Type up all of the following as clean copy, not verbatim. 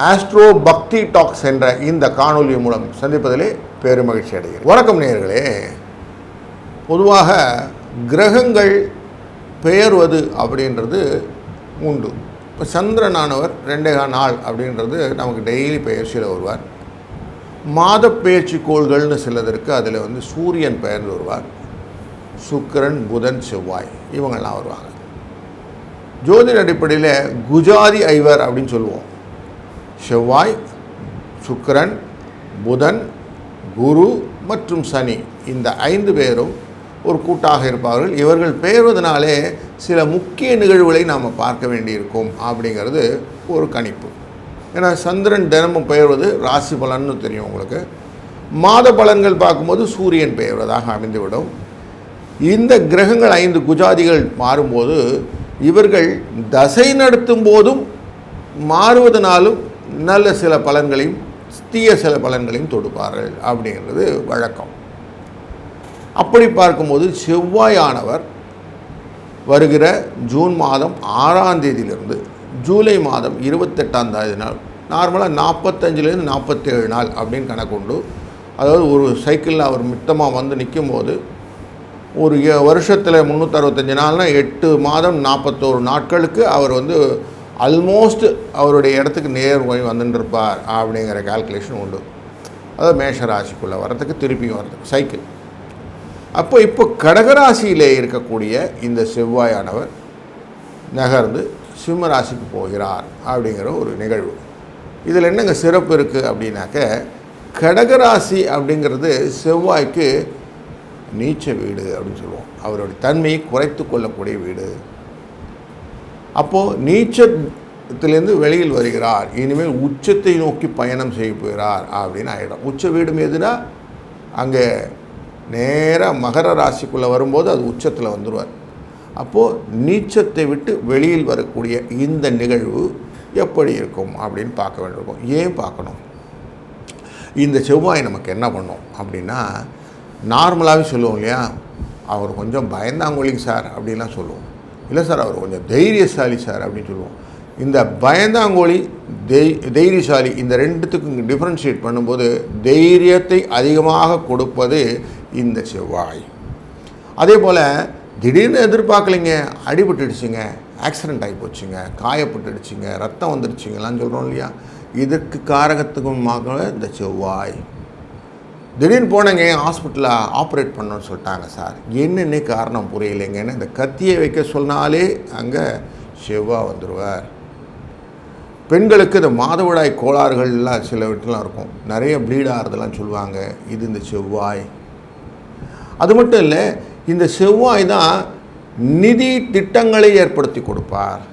Astro பக்தி tax என்ற இந்த காணொலி மூலம் சந்திப்பதிலே பெருமகிழ்ச்சி அடைகிறேன். வணக்கம் நேயர்களே. பொதுவாக கிரகங்கள் பெயர்வது அப்படின்றது உண்டு. இப்போ சந்திரனானவர் 2 நாள் அப்படின்றது நமக்கு டெய்லி பெயர்ச்சியில் வருவார். மாத பெயர்ச்சி கோள்கள்னு சிலதற்கு அதில் சூரியன் பெயர்ந்து வருவார். சுக்கிரன், புதன், செவ்வாய் இவங்கெல்லாம் வருவாங்க. ஜோதிட அடிப்படையில் குஜாதி ஐவர் அப்படின்னு சொல்லுவோம். செவ்வாய், சுக்கிரன், புதன், குரு மற்றும் சனி இந்த 5 பேரும் ஒரு கூட்டாக இருப்பார்கள். இவர்கள் பெயர்வதனாலே சில முக்கிய நிகழ்வுகளை நாம் பார்க்க வேண்டியிருக்கும் அப்படிங்கிறது ஒரு கணிப்பு. ஏன்னா சந்திரன் தினமும் பெயர்வது ராசி பலன்னு தெரியும் உங்களுக்கு. மாத பலன்கள் பார்க்கும்போது சூரியன் பெயர்வதாக அமைந்துவிடும். இந்த கிரகங்கள் 5 குஜாதிகள் மாறும்போது இவர்கள் தசை நடத்தும் போதும் மாறுவதனாலும் நல்ல சில பலன்களையும் தீய சில பலன்களையும் தொடுப்பார்கள் அப்படிங்கிறது வழக்கம். அப்படி பார்க்கும்போது செவ்வாயானவர் வருகிற ஜூன் மாதம் 6ஆம் தேதியிலிருந்து ஜூலை மாதம் 28ஆம் தேதி நாள், நார்மலாக 45லேருந்து 47 நாள் அப்படின்னு கணக்குண்டு. அதாவது ஒரு சைக்கிளில் அவர் மித்தமாக வந்து நிற்கும்போது ஒரு வருஷத்தில் 365 நாள்னால் 8 மாதம் 41 நாட்களுக்கு அவர் ஆல்மோஸ்ட் அவருடைய இடத்துக்கு நேர் போய் வந்துட்டுருப்பார் அப்படிங்கிற கால்குலேஷன் உண்டு. அதாவது மேஷ ராசிக்குள்ளே வரத்துக்கு திருப்பியும் வரதுக்கு சைக்கிள். இப்போ கடகராசியிலே இருக்கக்கூடிய இந்த செவ்வாயானவர் நகர்ந்து சிம்ம ராசிக்கு போகிறார் அப்படிங்கிற ஒரு நிகழ்வு. இதில் என்னங்க சிறப்பு இருக்குது அப்படின்னாக்க, கடகராசி அப்படிங்கிறது செவ்வாய்க்கு நீச்ச வீடு அப்படின்னு சொல்லுவோம். அவருடைய தன்மையை குறைத்து கொள்ளக்கூடிய வீடு. அப்போது நீச்சத்திலேருந்து வெளியில் வருகிறார், இனிமேல் உச்சத்தை நோக்கி பயணம் செய்ய போகிறார் அப்படின்னு ஆகிடும். உச்ச வீடு எதுனா அங்கே நேராக மகர ராசிக்குள்ளே வரும்போது அது உச்சத்தில் வந்துடுவார். அப்போது நீச்சத்தை விட்டு வெளியில் வரக்கூடிய இந்த நிகழ்வு எப்படி இருக்கும் அப்படின்னு பார்க்க வேண்டியிருக்கும். ஏன் பார்க்கணும்? இந்த செவ்வாய் நமக்கு என்ன பண்ணும் அப்படின்னா, நார்மலாகவே சொல்லுவோம் இல்லையா, அவர் கொஞ்சம் பயந்தாங்கொழிங்க சார் அப்படின்லாம் சொல்லுவோம். இல்லை சார் அவர் கொஞ்சம் தைரியசாலி சார் அப்படின்னு சொல்லுவோம். இந்த பயந்தாங்கோழி தைரியசாலி இந்த ரெண்டுத்துக்கும் டிஃப்ரென்ஷியேட் பண்ணும்போது தைரியத்தை அதிகமாக கொடுப்பது இந்த செவ்வாய். அதே போல் திடீர்னு எதிர்பார்க்கலைங்க, அடிபட்டுடுச்சுங்க, ஆக்சிடெண்ட் ஆகி போச்சுங்க, காயப்பட்டுடுச்சுங்க, ரத்தம் வந்துடுச்சுங்கலாம் சொல்கிறோம் இல்லையா, இதற்கு காரகத்துக்குமாக இந்த செவ்வாய். திடீர்னு போனேங்க ஹாஸ்பிட்டலில் ஆப்ரேட் பண்ணணும்னு சொல்லிட்டாங்க சார், என்னென்ன காரணம் புரியலைங்கன்னு இந்த கத்தியை வைக்க சொன்னாலே அங்கே செவ்வாய் வந்துடுவார். பெண்களுக்கு இந்த மாதவிடாய் கோளாறுகள்லாம் சில வீட்டிலாம் இருக்கும், நிறைய ப்ளீட் ஆகிறதெல்லாம் சொல்லுவாங்க, இது இந்த செவ்வாய். அது மட்டும் இல்லை, இந்த செவ்வாய் தான் நிதி திட்டங்களை ஏற்படுத்தி கொடுப்பார்.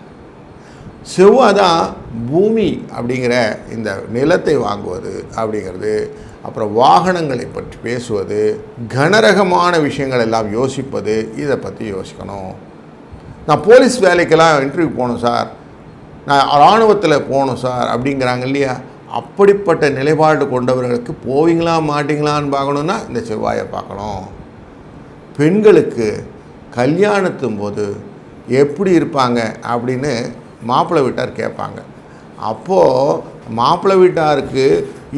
செவ்வாய் தான் பூமி அப்படிங்கிற இந்த நிலத்தை வாங்குவது அப்படிங்கிறது, அப்புறம் வாகனங்களை பற்றி பேசுவது, கனரகமான விஷயங்கள் எல்லாம் யோசிப்பது, இதை பற்றி யோசிக்கணும். நான் போலீஸ் வேலைக்கெல்லாம் இன்டர்வியூ போகணும் சார், நான் இராணுவத்தில் போகணும் சார் அப்படிங்கிறாங்க இல்லையா, அப்படிப்பட்ட நிலைப்பாடு கொண்டவர்களுக்கு போவீங்களா மாட்டிங்களான்னு பார்க்கணுன்னா இந்த செவ்வாயை பார்க்கணும். பெண்களுக்கு கல்யாணத்தும் போது எப்படி இருப்பாங்க அப்படின்னு மாப்பிள்ளை வீட்டார் கேட்பாங்க. அப்போது மாப்பிள்ளை வீட்டாருக்கு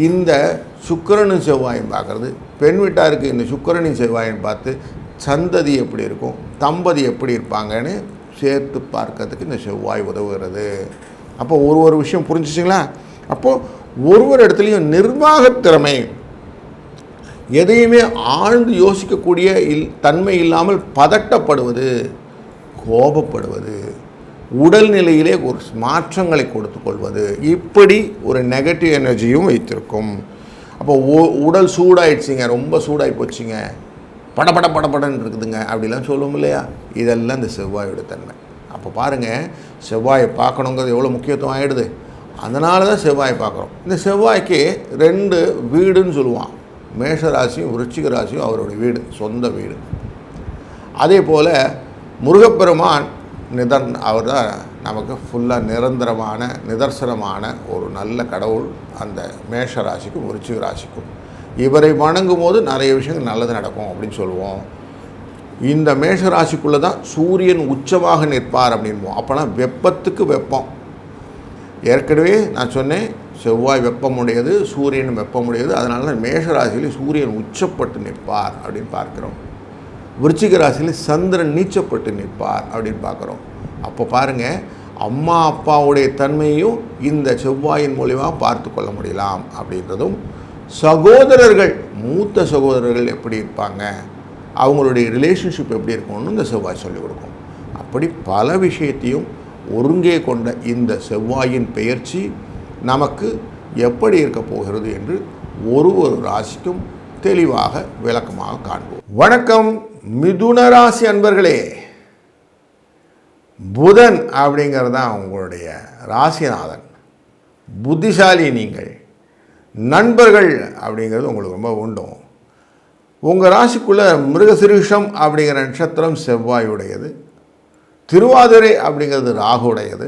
இந்த சுக்கிரனும் செவ்வாயும் பார்க்குறது, பெண் வீட்டாருக்கு இந்த சுக்கிரனும் செவ்வாயும் பார்த்து சந்ததி எப்படி இருக்கும், தம்பதி எப்படி இருப்பாங்கன்னு சேர்த்து பார்க்கறதுக்கு இந்த செவ்வாய் உதவுகிறது. அப்போ ஒரு விஷயம் புரிஞ்சிச்சிங்களா? அப்போது ஒரு இடத்துலையும் நிர்வாகத்திறமை, எதையுமே ஆழ்ந்து யோசிக்கக்கூடிய தன்மை இல்லாமல் பதட்டப்படுவது, கோபப்படுவது, உடல்நிலையிலே ஒரு மாற்றங்களை கொடுத்து கொள்வது, இப்படி ஒரு நெகட்டிவ் எனர்ஜியும் வைத்திருக்கும். அப்போ உடல் சூடாயிடுச்சிங்க, ரொம்ப சூடாகி போச்சுங்க, படபடன்னு இருக்குதுங்க அப்படிலாம் சொல்லுவோம் இல்லையா, இதெல்லாம் இந்த செவ்வாயோட தன்மை. அப்போ பாருங்கள், செவ்வாயை பார்க்கணுங்கிறது எவ்வளோ முக்கியத்துவம் ஆகிடுது. அதனால தான் செவ்வாயை பார்க்குறோம். இந்த செவ்வாய்க்கு 2 வீடுன்னு சொல்லுவான். மேஷ ராசியும் விருச்சிக ராசியும் அவருடைய வீடு, சொந்த வீடு. அதே போல் முருகப்பெருமான் அவர் தான் நமக்கு ஃபுல்லாக நிரந்தரமான நிதர்சனமான ஒரு நல்ல கடவுள் அந்த மேஷ ராசிக்கும் விருச்சிக ராசிக்கும். இவரை வணங்கும் போது நிறைய விஷயங்கள் நல்லது நடக்கும் அப்படின்னு சொல்லுவோம். இந்த மேஷ ராசிக்குள்ளே தான் சூரியன் உச்சமாக நிற்பார் அப்படின்போம். அப்போனா வெப்பத்துக்கு வெப்பம். ஏற்கனவே நான் சொன்னேன், செவ்வாய் வெப்பமுடையது, சூரியன் வெப்பமுடையது. அதனால தான் மேஷ ராசியில் சூரியன் உச்சப்பட்டு நிற்பார் அப்படின்னு பார்க்குறோம். விருச்சிக ராசியில் சந்திரன் நீச்சப்பட்டு நிற்பார் அப்படின்னு பார்க்குறோம். அப்போ பாருங்கள், அம்மா அப்பாவுடைய தன்மையும் இந்த செவ்வாயின் மூலிமா பார்த்து கொள்ள முடியலாம் அப்படின்றதும், சகோதரர்கள், மூத்த சகோதரர்கள் எப்படி இருப்பாங்க, அவங்களுடைய ரிலேஷன்ஷிப் எப்படி இருக்கணும்னு இந்த செவ்வாய் சொல்லிக் கொடுக்கும். அப்படி பல விஷயத்தையும் ஒருங்கே கொண்ட இந்த செவ்வாயின் பெயர்ச்சி நமக்கு எப்படி இருக்க போகிறது என்று ஒரு ராசிக்கும் தெளிவாக விளக்கமாக காண்போம். வணக்கம் மிதுன ராசி அன்பர்களே. புதன் அப்படிங்கிறது தான் உங்களுடைய ராசிநாதன். புத்திசாலி நீங்கள், நண்பர்கள் அப்படிங்கிறது உங்களுக்கு ரொம்ப உண்டும். உங்கள் ராசிக்குள்ளே மிருகசிரீஷம் அப்படிங்கிற நட்சத்திரம் செவ்வாயுடையது, திருவாதிரை அப்படிங்கிறது ராகுடையது,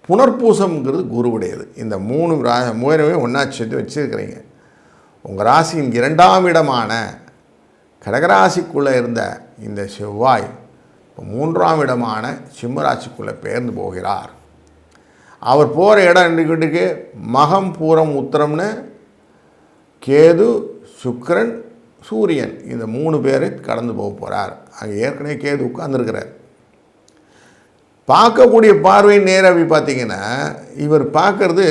புனர்பூசம்ங்கிறது குருவுடையது. இந்த மூணுமே ஒன்றா சேர்த்து வச்சுருக்கிறீங்க. உங்கள் ராசியின் 2ஆம் இடமான கடகராசிக்குள்ளே இருந்த இந்த செவ்வாய் இப்போ 3ஆம் இடமான சிம்மராசிக்குள்ளே பெயர்ந்து போகிறார். அவர் போகிற இடம் என்னைக்கு மகம் பூரம் உத்திரம்னு கேது, சுக்கிரன், சூரியன் இந்த 3 பேரை கடந்து போக போகிறார். அங்கே ஏற்கனவே கேது உட்கார்ந்துருக்கிறார். பார்க்கக்கூடிய பார்வை நேராக அப்படி பார்த்தீங்கன்னா இவர் பார்க்குறது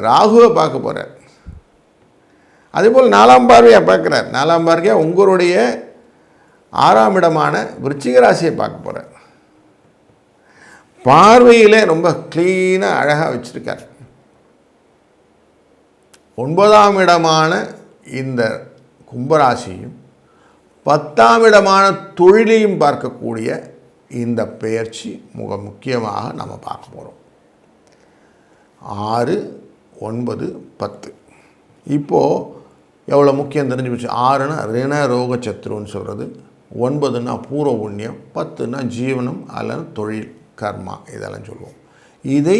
ராகுவை பார்க்க போகிறார். அதேபோல் 4ஆம் பார்வையாக பார்க்குறார். 4ஆம் பார்வையாக உங்களுடைய 6ஆம் இடமான விருச்சிக ராசியை பார்க்க போகிறார். பார்வையில் ரொம்ப க்ளீனாக அழகாக வச்சுருக்கார். 9ஆம் இடமான இந்த கும்பராசியும் 10ஆம் இடமான தொழிலையும் பார்க்கக்கூடிய இந்த பெயர்ச்சி மிக முக்கியமாக நம்ம பார்க்க போகிறோம். 6, 9, 10 இப்போது எவ்வளோ முக்கியம் தெரிஞ்சு போச்சு. 6னா ரிண ரோக சத்ருன்னு சொல்கிறது, 9னா பூர்வ புண்ணியம், 10னா ஜீவனம் அல்லது தொழில் கர்மா இதெல்லாம் சொல்லுவோம். இதை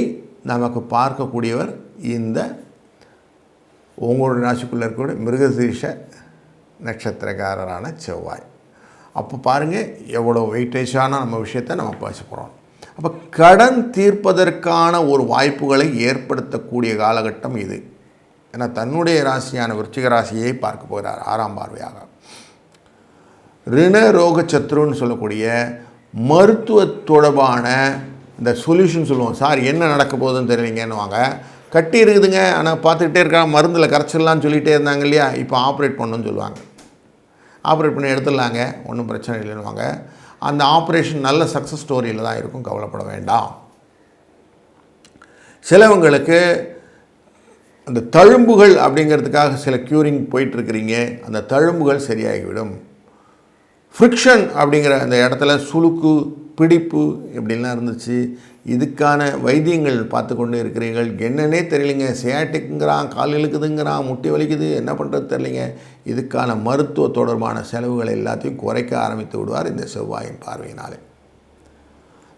நமக்கு பார்க்கக்கூடியவர் இந்த உங்களுடைய ராசிக்குள்ளே இருக்கக்கூடிய மிருகசீரிஷ நட்சத்திரக்காரரான செவ்வாய். அப்போ பாருங்கள் எவ்வளோ வெயிட்டேஜான நம்ம விஷயத்தை நம்ம பேச போகிறோம். அப்போ கடன் தீர்ப்பதற்கான ஒரு வாய்ப்புகளை ஏற்படுத்தக்கூடிய காலகட்டம் இது. ஏன்னா தன்னுடைய ராசியான விருச்சிக ராசியை பார்க்க போகிறார் 6ஆம் பார்வையாக. ரிண ரோக சத்ருன்னு சொல்லக்கூடிய மருத்துவ தொடர்பான இந்த சொல்யூஷன் சொல்லுவோம். சார் என்ன நடக்க போகுதுன்னு தெரியலீங்கன்னு வாங்க, கட்டி இருக்குதுங்க ஆனால் பார்த்துக்கிட்டே இருக்காங்க, மருந்தில் கரைச்சிடலான்னு சொல்லிகிட்டே இருந்தாங்க இல்லையா, இப்போ ஆப்ரேட் பண்ணணுன்னு சொல்லுவாங்க. ஆப்ரேட் பண்ணி எடுத்துடலாங்க, ஒன்றும் பிரச்சனை இல்லைன்னுவாங்க. அந்த ஆப்ரேஷன் நல்ல சக்ஸஸ் ஸ்டோரியில் தான் இருக்கும், கவலைப்பட வேண்டாம். சிலவங்களுக்கு அந்த தழும்புகள் அப்படிங்கிறதுக்காக சில க்யூரிங் போயிட்டுருக்கிறீங்க, அந்த தழும்புகள் சரியாகிவிடும். ஃப்ரிக்ஷன் அப்படிங்கிற அந்த இடத்துல சுளுக்கு, பிடிப்பு இப்படிலாம் இருந்துச்சு, இதுக்கான வைத்தியங்கள் பார்த்து கொண்டு இருக்கிறீர்கள். என்னன்னே தெரியலைங்க, சியாட்டிக்குங்கிறான், கால் இழுக்குதுங்கிறான், முட்டி வலிக்குது, என்ன பண்ணுறது தெரியலைங்க. இதுக்கான மருத்துவ தொடர்பான செலவுகள் எல்லாத்தையும் குறைக்க ஆரம்பித்து விடுவார் இந்த செவ்வாயின் பார்வையினாலே.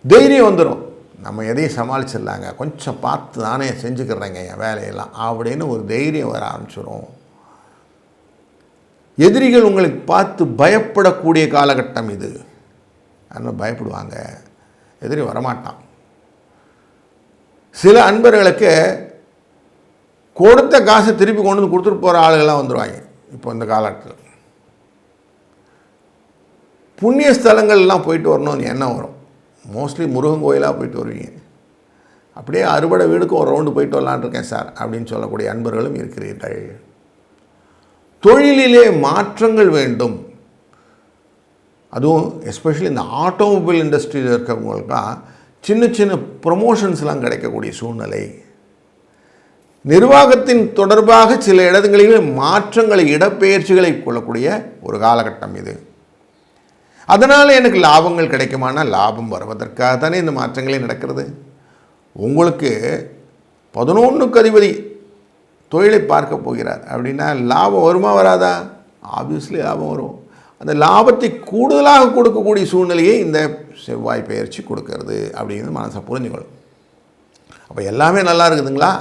தைரியம் வந்துடும், நம்ம எதையும் சமாளிச்சிடலாங்க, கொஞ்சம் பார்த்து தானே செஞ்சுக்கிறேங்க என் வேலையெல்லாம் அப்படின்னு ஒரு தைரியம் வர ஆரம்பிச்சிடும். எதிரிகள் உங்களுக்கு பார்த்து பயப்படக்கூடிய காலகட்டம் இது. அதனால் பயப்படுவாங்க, எதிரி வரமாட்டான். சில அன்பர்களுக்கு கொடுத்த காசை திருப்பி கொண்டு வந்து கொடுத்துட்டு போகிற ஆளுகள்லாம் வந்துடுவாங்க. இப்போ இந்த காலகட்டத்தில் புண்ணிய ஸ்தலங்கள்லாம் போயிட்டு வரணும்னு எண்ணம் வரும். மோஸ்ட்லி முருகன் கோயிலாக போயிட்டு வருவீங்க. அப்படியே அறுபடை வீடுக்கும் ஒரு ரவுண்டு போயிட்டு வரலான் இருக்கேன் சார் அப்படின்னு சொல்லக்கூடிய அன்பர்களும் இருக்கிறீர்கள். தொழிலிலே மாற்றங்கள் வேண்டும். அதுவும் எஸ்பெஷலி இந்த ஆட்டோமொபைல் இண்டஸ்ட்ரியில் இருக்கிறவங்களுக்கெல்லாம் சின்ன சின்ன ப்ரொமோஷன்ஸ்லாம் கிடைக்கக்கூடிய சூழ்நிலை. நிர்வாகத்தின் தொடர்பாக சில இடங்களில் மாற்றங்களை, இடப்பெயர்ச்சிகளை கொள்ளக்கூடிய ஒரு காலகட்டம் இது. அதனால் எனக்கு லாபங்கள் கிடைக்குமானா லாபம் வருவதற்காக தானே இந்த மாற்றங்களே நடக்கிறது. உங்களுக்கு 11க்கு அதிபதி தொழிலை பார்க்க போகிறார் அப்படின்னா லாபம் வருமா வராதா? ஆப்வியஸ்லி லாபம் வரும். அந்த லாபத்தை கூடுதலாக கொடுக்கக்கூடிய சூழ்நிலையை இந்த செவ்வாய் பெயர்ச்சி கொடுக்கறது அப்படிங்கிறது மனசை புரிஞ்சுக்கணும். அப்போ எல்லாமே நல்லா இருக்குதுங்களா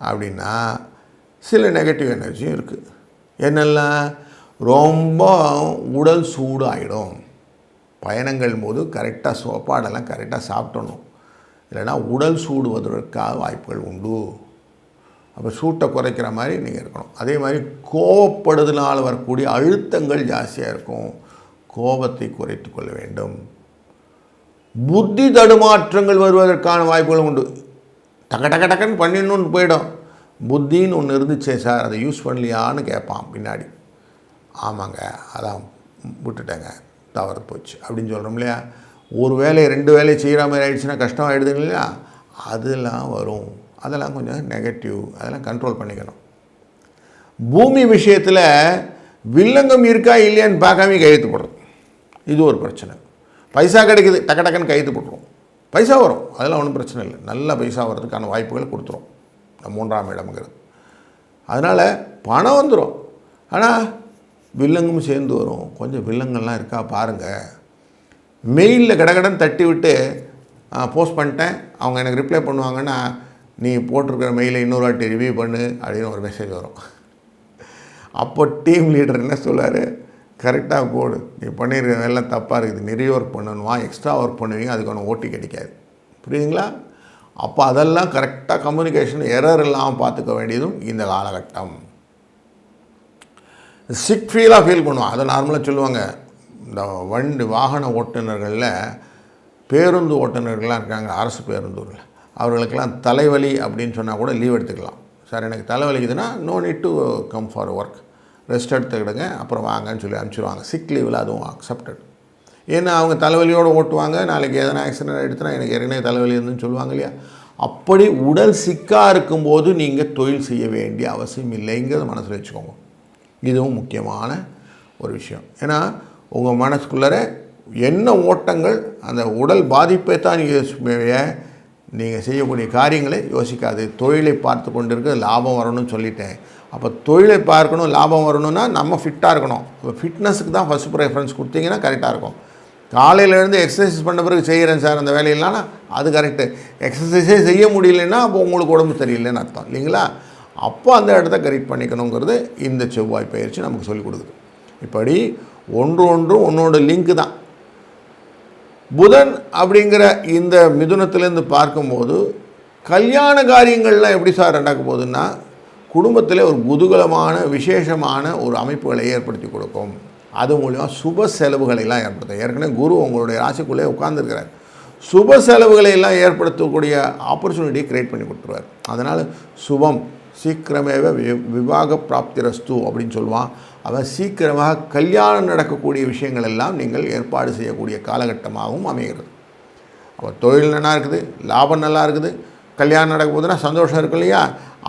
அப்படின்னா சில நெகட்டிவ் எனர்ஜியும் இருக்குது. என்னெல்லாம்? ரொம்ப உடல் சூடு ஆகிடும். பயணங்கள் போது கரெக்டாக சாப்பாடெல்லாம் கரெக்டாக சாப்பிடணும், இல்லைன்னா உடல் சூடுவதற்காக வாய்ப்புகள் உண்டு. அப்போ சூட்டை குறைக்கிற மாதிரி நீங்கள் இருக்கணும். அதே மாதிரி கோபப்படுதனால் வரக்கூடிய அழுத்தங்கள் ஜாஸ்தியாக இருக்கும். கோபத்தை குறைத்து கொள்ள வேண்டும். புத்தி தடுமாற்றங்கள் வருவதற்கான வாய்ப்புகளும் உண்டு. டக்குன்னு பண்ணிடணுன்னு போயிடும். புத்தின்னு ஒன்று இருந்துச்சே சார், அதை யூஸ் பண்ணலையான்னு கேட்பான் பின்னாடி. ஆமாங்க, அதான் விட்டுட்டேங்க, தவறு போச்சு அப்படின்னு சொல்கிறோம் இல்லையா. ஒரு வேலையை 2 வேலையை செய்கிற மாதிரி ஆகிடுச்சுன்னா கஷ்டம் ஆகிடுது இல்லையா. அதெல்லாம் வரும். அதெல்லாம் கொஞ்சம் நெகட்டிவ், அதெல்லாம் கண்ட்ரோல் பண்ணிக்கணும். பூமி விஷயத்தில் வில்லங்கம் இருக்கா இல்லையான்னு பார்க்காம கையெழுத்து போடுறது, இது ஒரு பிரச்சனை. பைசா கிடைக்குது, டக்குன்னு கையெழுத்து போட்டுருவோம். பைசா வரும், அதெல்லாம் ஒன்றும் பிரச்சனை இல்லை. நல்ல பைசா வர்றதுக்கான வாய்ப்புகளை கொடுத்துரும் இந்த 3ஆம் இடம்ங்கிறது. அதனால் பணம் வந்துடும், ஆனால் வில்லங்கும் சேர்ந்து வரும். கொஞ்சம் வில்லங்கள்லாம் இருக்கா பாருங்கள். மெயிலில் கடகடன் தட்டி விட்டு போஸ்ட் பண்ணிட்டேன், அவங்க எனக்கு ரிப்ளை பண்ணுவாங்கன்னா நீ போட்டிருக்கிற மெயிலை இன்னொரு வாட்டி ரிவ்யூ பண்ணு அப்படின்னு ஒரு மெசேஜ் வரும். அப்போ டீம் லீடர் என்ன சொல்லுவார், கரெக்டாக போடு, நீ பண்ணியிருக்க எல்லாம் தப்பாக இருக்குது, நிறைய ஒர்க் பண்ணணுமா, எக்ஸ்ட்ரா ஒர்க் பண்ணுவீங்க, அதுக்கான ஓட்டி கிடைக்காது. புரியுதுங்களா? அப்போ அதெல்லாம் கரெக்டாக கம்யூனிகேஷன் எரர் இல்லாமல் பார்த்துக்க வேண்டியதும் இந்த காலகட்டம். சிக் ஃபீலாக ஃபீல் பண்ணுவோம். அதை நார்மலாக சொல்லுவாங்க, இந்த வாகன ஓட்டுநர்களில் பேருந்து ஓட்டுநர்கள்லாம் இருக்காங்க, அரசு பேருந்துகளில், அவர்களுக்கெல்லாம் தலைவலி அப்படின்னு சொன்னால் கூட லீவ் எடுத்துக்கலாம். சார் எனக்கு தலைவலிக்குதுன்னா no need to come for work, rest எடுத்துக்கிடுங்க, அப்புறம் வாங்கன்னு சொல்லி அனுப்பிச்சிடுவாங்க. சிக் லீவில் அதுவும் அக்செப்டட். ஏன்னா அவங்க தலைவலியோடு ஓட்டுவாங்க, நாளைக்கு எதனா ஆக்சிடென்ட் எடுத்துனா எனக்கு ஏற்கனவே தலைவலி இருந்துன்னு சொல்லுவாங்க இல்லையா. அப்படி உடல் சிக்காக இருக்கும்போது நீங்கள் தொழில் செய்ய வேண்டிய அவசியம் இல்லைங்கிறத மனசில் வச்சுக்கோங்க. இதுவும் முக்கியமான ஒரு விஷயம். ஏன்னா உங்கள் மனசுக்குள்ளே என்ன ஓட்டங்கள் அந்த உடல் பாதிப்பை தான் நீங்கள் செய்யக்கூடிய காரியங்களை யோசிக்காது. தொழிலை பார்த்து கொண்டு இருக்க லாபம் வரணும்னு சொல்லிட்டேன். அப்போ தொழிலை பார்க்கணும், லாபம் வரணும்னா நம்ம ஃபிட்டாக இருக்கணும். இப்போ ஃபிட்னஸுக்கு தான் ஃபஸ்ட் ப்ரிஃபரன்ஸ் கொடுத்தீங்கன்னா கரெக்டாக இருக்கும். காலையிலேருந்து எக்ஸசைஸ் பண்ண பிறகு செய்கிறேன் சார் அந்த வேலையில்னா அது கரெக்டு. எக்ஸசைஸே செய்ய முடியலன்னா அப்போ உங்களுக்கு உடம்பு சரியில்லைன்னு அர்த்தம் இல்லைங்களா. அப்போ அந்த இடத்த கரெக்ட் பண்ணிக்கணுங்கிறது இந்த செவ்வாய் பயிற்சி நமக்கு சொல்லிக் கொடுக்குது. இப்படி ஒன்றோட லிங்க்கு தான். புதன் அப்படிங்கிற இந்த மிதுனத்திலேருந்து பார்க்கும்போது கல்யாண காரியங்கள்லாம் எப்படி சார் நடக்க போகுதுன்னா, குடும்பத்தில் ஒரு குதூகலமான விசேஷமான ஒரு அமைப்புகளை ஏற்படுத்தி கொடுக்கும். அது மூலிமா சுப செலவுகளெல்லாம் ஏற்படுத்தும். ஏற்கனவே குரு உங்களுடைய ராசிக்குள்ளே உட்கார்ந்துருக்கிறார். சுப செலவுகளை எல்லாம் ஏற்படுத்தக்கூடிய ஆப்பர்ச்சுனிட்டியை க்ரியேட் பண்ணி கொடுத்துருவார். அதனால் சுபம் சீக்கிரமேவ விவாக பிராப்திரஸ்து அப்படின்னு சொல்லுவான். அவன் சீக்கிரமாக கல்யாணம் நடக்கக்கூடிய விஷயங்கள் எல்லாம் நீங்கள் ஏற்பாடு செய்யக்கூடிய காலகட்டமாகவும் அமைகிறது. அப்போ தொழில் நல்லா இருக்குது, லாபம் நல்லா இருக்குது, கல்யாணம் நடக்க போதுன்னா சந்தோஷம் இருக்கு இல்லையா.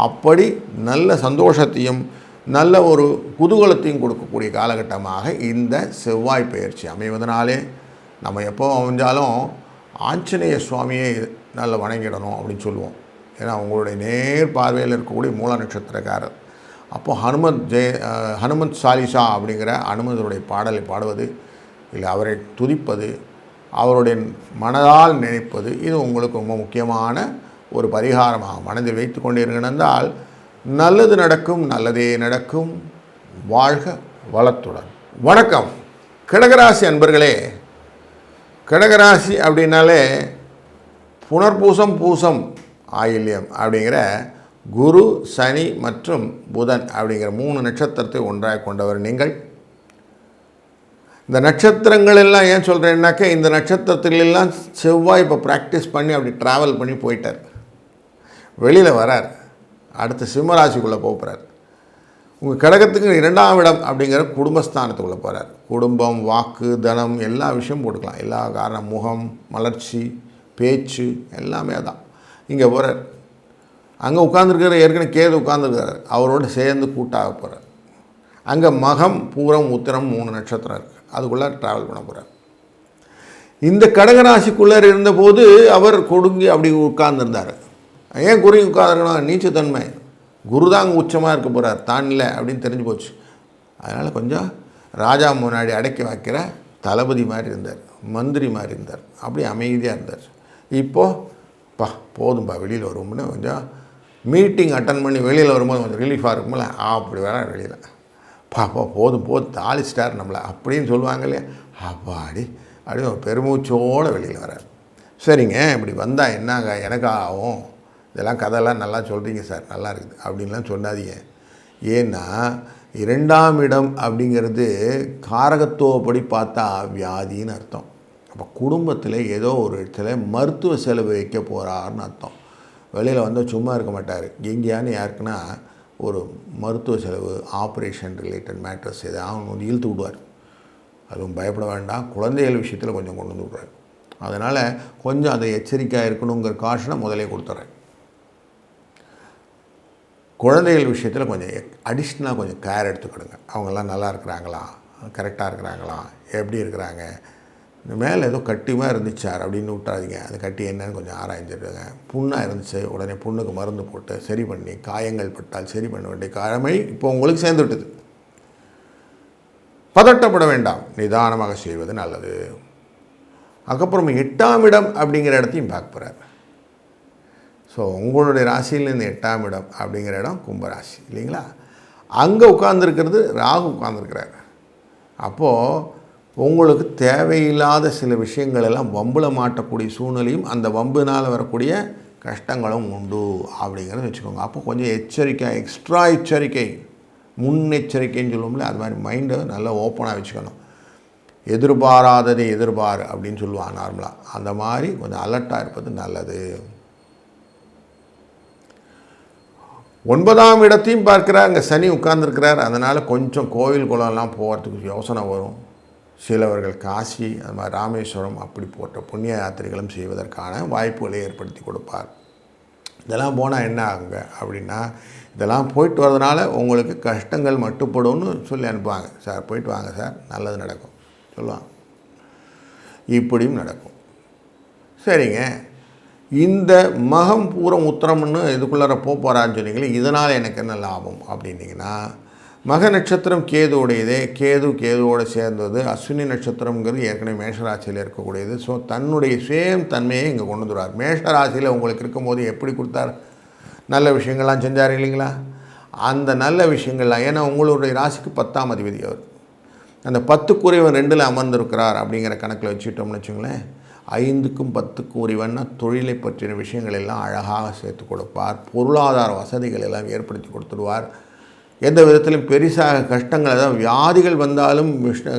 அப்படி நல்ல சந்தோஷத்தையும் நல்ல ஒரு குதூகலத்தையும் கொடுக்கக்கூடிய காலகட்டமாக இந்த செவ்வாய் பயிற்சி அமைவதனாலே நம்ம எப்போ அமைஞ்சாலும் ஆஞ்சநேய சுவாமியை நல்ல வணங்கிடணும் அப்படின்னு சொல்லுவோம். ஏன்னா உங்களுடைய நேர் பார்வையில் இருக்கக்கூடிய மூல நட்சத்திரக்காரர். அப்போது ஹனுமந்த் சாலிசா அப்படிங்கிற அனுமந்தருடைய பாடலை பாடுவது, இல்லை அவரை துதிப்பது, அவருடைய மனதால் நினைப்பது, இது உங்களுக்கு ரொம்ப முக்கியமான ஒரு பரிகாரமாக மனதில் வைத்து கொண்டிருந்தால் நல்லது நடக்கும், நல்லதே நடக்கும். வாழ்க வளத்துடன். வணக்கம் கடகராசி அன்பர்களே. கடகராசி அப்படின்னாலே புனர்பூசம் பூசம் ஆயில்யம் அப்படிங்கிற குரு சனி மற்றும் புதன் அப்படிங்கிற 3 நட்சத்திரத்தை ஒன்றாக கொண்டவர் நீங்கள். இந்த நட்சத்திரங்கள் எல்லாம் ஏன் சொல்கிறேன்னாக்க, இந்த நட்சத்திரத்திலெல்லாம் செவ்வாய் இப்போ ப்ராக்டிஸ் பண்ணி அப்படி ட்ராவல் பண்ணி போயிட்டார், வெளியில் வரார், அடுத்து சிம்மராசிக்குள்ளே போகிறார். உங்கள் கடகத்துக்கு 2ஆம் இடம் அப்படிங்கிற குடும்பஸ்தானத்துக்குள்ளே போகிறார். குடும்பம், வாக்கு, தனம் எல்லா விஷயம் போட்டுக்கலாம். எல்லா காரணம், முகம், மலர்ச்சி, பேச்சு எல்லாமே தான். இங்கே போகிறார். அங்கே உட்காந்துருக்கிற ஏற்கனவே கேது உட்காந்துருக்கிறார், அவரோடு சேர்ந்து கூட்டாக போகிறார். அங்கே மகம், பூரம், உத்திரம் 3 நட்சத்திரம் இருக்குது, அதுக்குள்ளே ட்ராவல் பண்ண போகிறார். இந்த கடகராசிக்குள்ளே இருந்தபோது அவர் கொடுங்கி அப்படி உட்கார்ந்துருந்தார். ஏன் குருங்கி உட்காந்துருக்கணும்? நீச்சத்தன்மை. குரு தான் அங்கே உச்சமாக இருக்க போகிறார், தான் இல்லை அப்படின்னு தெரிஞ்சு போச்சு. அதனால் கொஞ்சம் ராஜா முன்னாடி அடக்கி வைக்கிற தளபதி மாதிரி இருந்தார், மந்திரி மாதிரி இருந்தார், அப்படி அமைதியாக இருந்தார். இப்போது போதும்பா வெளியில் வருவோம்னு கொஞ்சம் மீட்டிங் அட்டன் பண்ணி வெளியில் வரும்போது கொஞ்சம் ரிலீஃபாக இருக்கும்போல அப்படி வர வெளியில் போதும் தாளிச்சிட்டார் நம்மளை அப்படின்னு சொல்லுவாங்க இல்லையா. அப்பாடி அப்படி ஒரு பெருமூச்சோடு வெளியில் வரார். சரிங்க, இப்படி வந்தால் என்னங்க எனக்கு ஆகும், இதெல்லாம் கதையெல்லாம் நல்லா சொல்கிறீங்க சார், நல்லா இருக்குது அப்படின்லாம் சொல்லாதீங்க. ஏன்னா 2ஆம் இடம் அப்படிங்கிறது காரகத்துவப்படி பார்த்தா வியாதின்னு அர்த்தம். அப்போ குடும்பத்தில் ஏதோ ஒரு இடத்துல மருத்துவ செலவு வைக்க போகிறாருன்னு அர்த்தம். வெளியில் வந்து சும்மா இருக்க மாட்டார். எங்கேயான்னு யாருக்குன்னா ஒரு மருத்துவ செலவு, ஆப்ரேஷன் ரிலேட்டட் மேட்டர்ஸ் எதாவது வந்து இழுத்து விடுவார். அதுவும் பயப்பட வேண்டாம், குழந்தைகள் விஷயத்தில் கொஞ்சம் கொண்டு வந்து விடுறாரு. அதனால் கொஞ்சம் அதை எச்சரிக்கையாக இருக்கணுங்கிற காஷனை முதலே கொடுத்துட்றேன். குழந்தைகள் விஷயத்தில் கொஞ்சம் அடிஷ்னலாக கொஞ்சம் கேர் எடுத்துக்கிடுங்க. அவங்கெல்லாம் நல்லா இருக்கிறாங்களா, கரெக்டாக இருக்கிறாங்களா, எப்படி இருக்கிறாங்க, இந்த மேலே ஏதோ கட்டிமாக இருந்துச்சு சார் அப்படின்னு விட்டாதீங்க. அது கட்டி என்னன்னு கொஞ்சம் ஆராய்ஞ்சிடுங்க. புண்ணாக இருந்துச்சு, உடனே புண்ணுக்கு மருந்து போட்டு சரி பண்ணி, காயங்கள் பட்டால் சரி பண்ண வேண்டிய கடமை இப்போ உங்களுக்கு சேர்ந்து விட்டது. பதட்டப்பட வேண்டாம், நிதானமாக செய்வது நல்லது. அதுக்கப்புறம் 8ஆம் இடம் அப்படிங்கிற இடத்தையும் பார்க்க போகிறார். ஸோ உங்களுடைய ராசியிலேருந்து 8ஆம் இடம் அப்படிங்கிற இடம் கும்பராசி இல்லைங்களா? அங்கே உட்கார்ந்துருக்கிறது ராகு உட்கார்ந்துருக்கிறார். அப்போது உங்களுக்கு தேவையில்லாத சில விஷயங்கள் எல்லாம் வம்பில் மாட்டக்கூடிய சூழ்நிலையும் அந்த வம்புனால் வரக்கூடிய கஷ்டங்களும் உண்டு அப்படிங்கிறத வச்சுக்கோங்க. அப்போ கொஞ்சம் எச்சரிக்கை, எக்ஸ்ட்ரா எச்சரிக்கை, முன்னெச்சரிக்கைன்னு சொல்லுவோம்ல, அது மாதிரி மைண்டை நல்லா ஓப்பனாக வச்சுக்கணும். எதிர்பாராததை எதிர்பார் அப்படின்னு சொல்லுவாங்க நார்மலாக. அந்த மாதிரி கொஞ்சம் அலர்ட்டாக இருப்பது நல்லது. 9ஆம் இடத்தையும் பார்க்குறார், அங்கே சனி உட்கார்ந்துருக்கிறார். அதனால் கொஞ்சம் கோவில் குளம்லாம் போகிறதுக்கு யோசனை வரும். சிலவர்கள் காசி, அது மாதிரி ராமேஸ்வரம் அப்படி போன்ற புண்ணிய யாத்திரைகளும் செய்வதற்கான வாய்ப்புகளை ஏற்படுத்தி கொடுப்பார். இதெல்லாம் போனால் என்ன ஆகுங்க அப்படின்னா, இதெல்லாம் போயிட்டு வரதுனால உங்களுக்கு கஷ்டங்கள் மட்டுப்படும்னு சொல்லி அனுப்புவாங்க. சார் போயிட்டு வாங்க சார், நல்லது நடக்கும் சொல்லுவாங்க. இப்படியும் நடக்கும். சரிங்க, இந்த மகம் பூரம் உத்திரம்னு இதுக்குள்ளார போகிறான்னு சொன்னீங்களே, இதனால் எனக்கு என்ன லாபம் அப்படின்னிங்கன்னா, மக நட்சத்திரம் கேதுவுடையதே, கேதுவோடு சேர்ந்தது. அஸ்வினி நட்சத்திரங்கிறது ஏற்கனவே மேஷராசியில் இருக்கக்கூடியது. ஸோ தன்னுடைய சேம் தன்மையை இங்கே கொண்டு வந்துடுவார். மேஷராசியில் உங்களுக்கு இருக்கும்போது எப்படி கொடுத்தார், நல்ல விஷயங்கள்லாம் செஞ்சார் இல்லைங்களா? அந்த நல்ல விஷயங்கள்லாம், ஏன்னா உங்களுடைய ராசிக்கு 10ஆம் அதிபதி அவர். அந்த 10க்கு உரியவன் 2ல் அமர்ந்திருக்கிறார் அப்படிங்கிற கணக்கில் வச்சுக்கிட்டோம்னு வச்சுங்களேன். 5க்கும் 10க்கும் உரியவன்னா தொழிலை பற்றின விஷயங்கள் எல்லாம் அழகாக சேர்த்து கொடுப்பார். பொருளாதார வசதிகள் எல்லாம் ஏற்படுத்தி கொடுத்துடுவார். எந்த விதத்திலும் பெரிசாக கஷ்டங்கள், அதாவது வியாதிகள் வந்தாலும்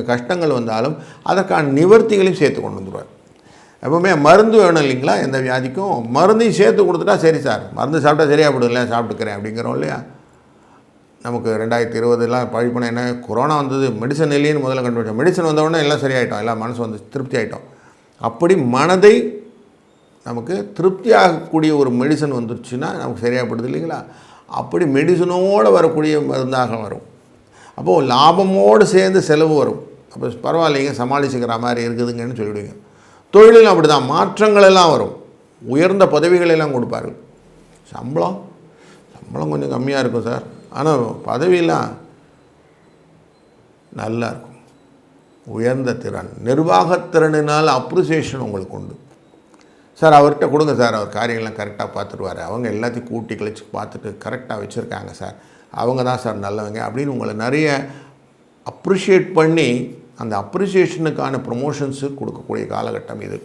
கஷ்டங்கள் வந்தாலும் அதற்கான நிவர்த்திகளையும் சேர்த்து கொண்டு வந்துடுவார். எப்பவுமே மருந்து வேணும் இல்லைங்களா? எந்த வியாதிக்கும் மருந்தையும் சேர்த்து கொடுத்துட்டா சரி சார், மருந்து சாப்பிட்டா சரியாக போடும்ல, சாப்பிட்டுக்கிறேன் அப்படிங்கிறோம் இல்லையா? நமக்கு 2020 பழிப்போன என்ன, கொரோனா வந்தது, மெடிசன் இல்லைன்னு முதல்ல கண்டுபிடிச்சோம். மெடிசன் வந்தவுடனே எல்லாம் சரியாயிட்டோம், எல்லாம் மனசு வந்து திருப்தி ஆகிட்டோம். அப்படி மனதை நமக்கு திருப்தி ஆகக்கூடிய ஒரு மெடிசன் வந்துருச்சுன்னா நமக்கு சரியாகப்படுது இல்லைங்களா? அப்படி மெடிசனோடு வரக்கூடிய மருந்தாக வரும். அப்போது லாபமோடு சேர்ந்து செலவு வரும். அப்போ பரவாயில்லைங்க, சமாளிச்சுக்கிற மாதிரி இருக்குதுங்கன்னு சொல்லிவிடுவீங்க. தொழிலும் அப்படி தான் மாற்றங்கள் எல்லாம் வரும். உயர்ந்த பதவிகளெல்லாம் கொடுப்பார்கள். சம்பளம் கொஞ்சம் கம்மியாக இருக்கும் சார், ஆனால் பதவியெல்லாம் நல்லா இருக்கும். உயர்ந்த திறன், நிர்வாகத்திறனினால் அப்ரிசியேஷன் உங்களுக்கு உண்டு. சார் அவர்கிட்ட கொடுங்க சார், அவர் காரியங்கள்லாம் கரெக்டாக பார்த்துருவார், அவங்க எல்லாத்தையும் கூட்டி கழிச்சு பார்த்துட்டு கரெக்டாக வச்சுருக்காங்க சார், அவங்க தான் சார் நல்லவங்க அப்படின்னு உங்களை நிறைய அப்ரிஷியேட் பண்ணி அந்த அப்ரிசியேஷனுக்கான ப்ரொமோஷன்ஸு கொடுக்கக்கூடிய காலகட்டம் இது.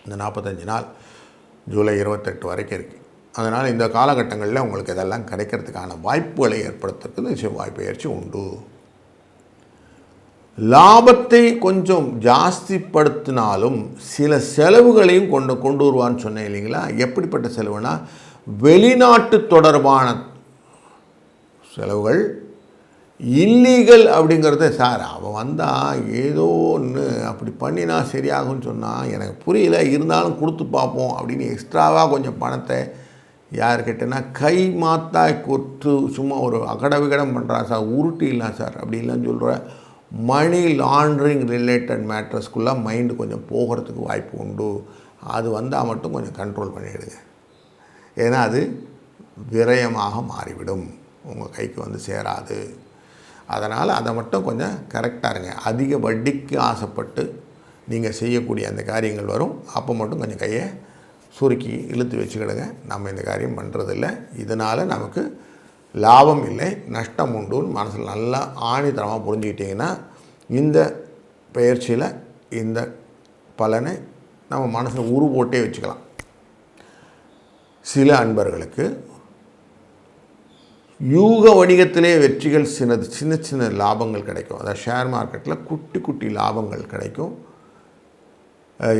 இந்த 45 நாள் ஜூலை 28 வரைக்கும் இருக்குது. அதனால் இந்த காலகட்டங்களில் உங்களுக்கு இதெல்லாம் கிடைக்கிறதுக்கான வாய்ப்புகளை ஏற்படுத்துறதுக்கு செவ்வாய் பயிற்சி உண்டு. லாபத்தை கொஞ்சம் ஜாஸ்திப்படுத்தினாலும் சில செலவுகளையும் கொண்டு வருவான்னு சொன்னேன் இல்லைங்களா? எப்படிப்பட்ட செலவுனா, வெளிநாட்டு தொடர்பான செலவுகள், இல்லீகல் அப்படிங்கிறத, சார் அவன் வந்தால் ஏதோ ஒன்று அப்படி பண்ணினா சரியாகும்னு சொன்னால் எனக்கு புரியல, இருந்தாலும் கொடுத்து பார்ப்போம் அப்படின்னு எக்ஸ்ட்ராவாக கொஞ்சம் பணத்தை யார்கிட்டனா கை மாத்தாய் கொத்து சும்மா ஒரு அகடவிகடம் பண்ணுறான் சார், உருட்டிடலாம் சார் அப்படின்லாம் சொல்கிற மணி லாண்ட்ரிங் ரிலேட்டட் மேட்டர்ஸ்குள்ளே மைண்டு கொஞ்சம் போகிறதுக்கு வாய்ப்பு உண்டு. அது வந்தால் மட்டும் கொஞ்சம் கண்ட்ரோல் பண்ணிவிடுங்க. ஏன்னா அது விரயமாக மாறிவிடும், உங்கள் கைக்கு வந்து சேராது. அதனால் அதை மட்டும் கொஞ்சம் கரெக்டாக இருங்க. அதிக வட்டிக்கு ஆசைப்பட்டு நீங்கள் செய்யக்கூடிய அந்த காரியங்கள் வரும். அப்போ மட்டும் கொஞ்சம் கையை சுருக்கி இழுத்து வச்சுக்கிடுங்க. நம்ம இந்த காரியம் பண்ணுறதில்ல, இதனால் நமக்கு லாபம் இல்லை, நஷ்டம் உண்டுன்னு மனசில் நல்லா ஆணித்தரமாக புரிஞ்சுக்கிட்டிங்கன்னா இந்த பயிற்சியில் இந்த பலனை நம்ம மனசில் போட்டே வச்சுக்கலாம். சில அன்பர்களுக்கு யூக வணிகத்திலே வெற்றிகள் சின்ன சின்ன லாபங்கள் கிடைக்கும். அதாவது ஷேர் மார்க்கெட்டில் குட்டி குட்டி லாபங்கள் கிடைக்கும்.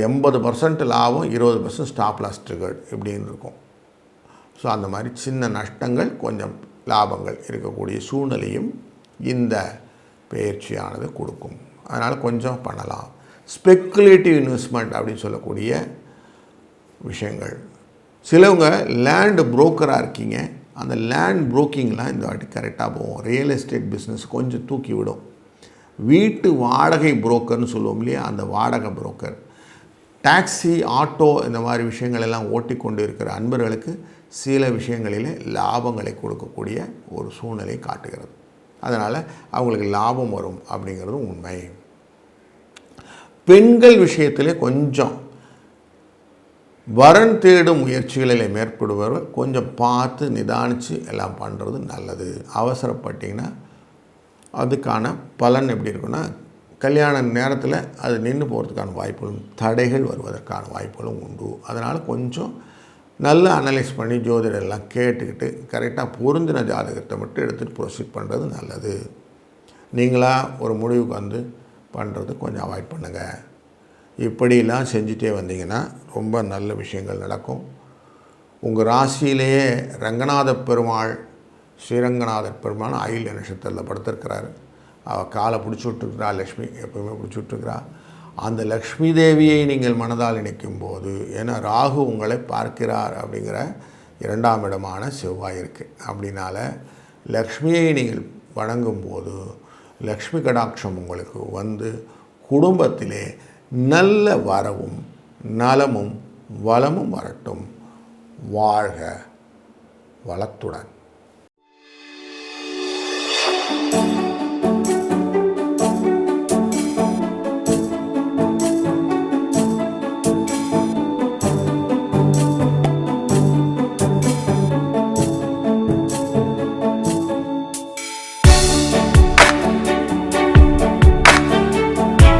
80% லாபம், 20% ஸ்டாப் லாஸ் ட்ரிகர்ட் இப்படின்னு இருக்கும். ஸோ அந்த மாதிரி சின்ன நஷ்டங்கள், கொஞ்சம் லாபங்கள் இருக்கக்கூடிய சூழ்நிலையும் இந்த பெயர்ச்சியானது கொடுக்கும். அதனால் கொஞ்சம் பண்ணலாம். ஸ்பெக்குலேட்டிவ் இன்வெஸ்ட்மெண்ட் அப்படின்னு சொல்லக்கூடிய விஷயங்கள். சிலவங்க லேண்டு புரோக்கராக இருக்கீங்க, அந்த லேண்ட் புரோக்கிங்லாம் இந்த வாட்டி கரெக்டாக போகும். ரியல் எஸ்டேட் பிஸ்னஸ் கொஞ்சம் தூக்கி விடும். வீட்டு வாடகை புரோக்கர்னு சொல்லுவோம் இல்லையா, அந்த வாடகை புரோக்கர், டாக்ஸி, ஆட்டோ இந்த மாதிரி விஷயங்கள் எல்லாம் ஓட்டி கொண்டு இருக்கிற அன்பர்களுக்கு சில விஷயங்களிலே லாபங்களை கொடுக்கக்கூடிய ஒரு சூழ்நிலை காட்டுகிறது. அதனால் அவங்களுக்கு லாபம் வரும் அப்படிங்கிறதும் உண்மை. பெண்கள் விஷயத்திலே கொஞ்சம் வரன் தேடும் முயற்சிகளில் மேற்படுபவர் கொஞ்சம் பார்த்து நிதானித்து எல்லாம் பண்ணுறது நல்லது. அவசரப்பட்டிங்கன்னா அதுக்கான பலன் எப்படி இருக்குன்னா, கல்யாண நேரத்தில் அது நின்று போகிறதுக்கான வாய்ப்புகளும் தடைகள் வருவதற்கான வாய்ப்புகளும் உண்டு. அதனால் கொஞ்சம் நல்லா அனலைஸ் பண்ணி ஜோதிடரெல்லாம் கேட்டுக்கிட்டு கரெக்டாக பொருந்தின ஜாதகத்தை மட்டும் எடுத்துகிட்டு ப்ரொசீட் பண்ணுறது நல்லது. நீங்களாக ஒரு முடிவுக்கு வந்து பண்ணுறது கொஞ்சம் அவாய்ட் பண்ணுங்கள். இப்படிலாம் செஞ்சுட்டே வந்தீங்கன்னா ரொம்ப நல்ல விஷயங்கள் நடக்கும். உங்கள் ராசியிலேயே ரங்கநாத பெருமாள், ஸ்ரீரங்கநாதர் பெருமாள் ஆயில்ய நட்சத்திரத்தில் படுத்திருக்கிறாரு. அவள் காலை பிடிச்சி விட்டுருக்கிறா, லக்ஷ்மி எப்போவுமே பிடிச்சி விட்டுருக்கிறா. அந்த லக்ஷ்மி தேவியை நீங்கள் மனதால் நினைக்கும் போது, ஏன்னா ராகு உங்களை பார்க்கிறார் அப்படிங்கிற 2ஆம் இடமான செவ்வாய் இருக்குது. அப்படின்னால லக்ஷ்மியை நீங்கள் வணங்கும் போது லக்ஷ்மி கடாட்சம் உங்களுக்கு வந்து குடும்பத்திலே நல்ல வரவும் நலமும் வளமும் வரட்டும். வாழ்க வளத்துடன்.